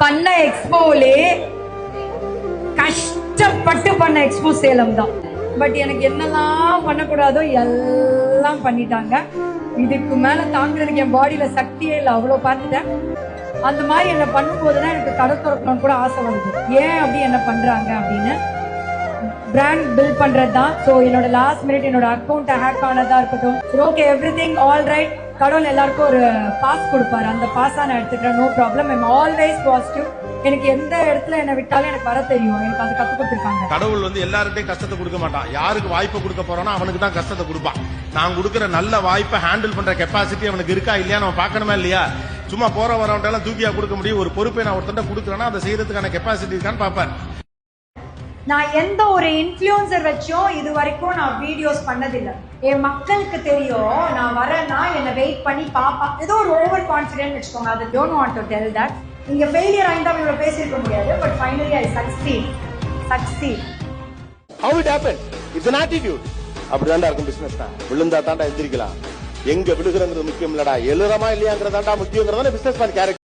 பண்ண எக்ஸ்போலே கஷ்டப்பட்டு பண்ண எக்ஸ்போ சேலம் தான். பட் எனக்கு என்னெல்லாம் பண்ணக்கூடாதோ எல்லாம் பண்ணிட்டாங்க. இதுக்கு மேல தாங்குறதுக்கு என் பாடியில சக்தியே இல்லை. அவ்வளவு பார்த்துட்டேன். அந்த மாதிரி என்ன பண்ணும்போதுதான் எனக்கு கடை திறக்கணும்னு கூட ஆசை வருது. ஏன் அப்படி என்ன பண்றாங்க அப்படின்னு பிராண்ட் பில்ட் பண்றது தான். ஸோ என்னோட லாஸ்ட் மினிட் என்னோட அக்கௌண்ட் ஹேக் ஆனதா இருக்கட்டும். Okay, everything all right. கடவுள் எல்லாருக்கும் ஒரு பாஸ் கொடுப்பாரு. அந்த பாஸா நான் எடுத்துக்கிறேன். No problem. I'm always positive. எனக்கு எந்த இடத்துல என்ன விட்டாலும் எனக்கு வர தெரியும். எனக்கு அது கத்து கொடுத்துருக்காங்க. கடவுள் எல்லார்ட்டையும் கஷ்டத்தை கொடுக்க மாட்டான். யாருக்கு வாய்ப்பு கொடுக்க போறானோ அவனுக்கு தான் கஷ்டத்தை கொடுப்பான். நான் கொடுக்குற நல்ல வாய்ப்பை ஹேண்டில் பண்ற கெப்பாசிட்டி அவனுக்கு இருக்கா இல்லையா நம்ம பார்க்கணுமா இல்லையா? சும்மா போற வரவன்ட்டாலும் தூக்கியா கொடுக்க முடியும். ஒரு பொறுப்பை நான் ஒருத்தண்ட கொடுக்குறேன்னா அதை செய்யறதுக்கான கெப்பாசிட்டி இருக்கான்னு பார்ப்பேன். நான் எந்த ஒரு இன்ஃப்ளூயன்சர் வச்சும் இது வரைக்கும் நான் வீடியோஸ் பண்ணதில்லை. என் மக்களுக்கு தெரியும் நான் வரேன்னா என்னை வெயிட் பண்ணி பாப்பா. ஏதோ ஒரு ஓவர் கான்ஃபிடென்ட் வச்சுக்கோங்க. அது don't want to tell that. இங்க ஃபெயிலியர் ஆயிருந்தா இவ்வளவு பேசியிருக்க முடியாது. But finally I succeed. How it happened? It's an attitude. அப்படிதான்டா இருக்கும் பிசினஸ் தான். விழுந்தா தாண்டா எந்திரிக்கலாம். எங்க விழுகிறங்கிறது முக்கியம் இல்லடா, எழுறமா இல்லையாங்கிறதாண்டா முக்கியங்கிறதான பிசினஸ் மேன் கேரக்டர்.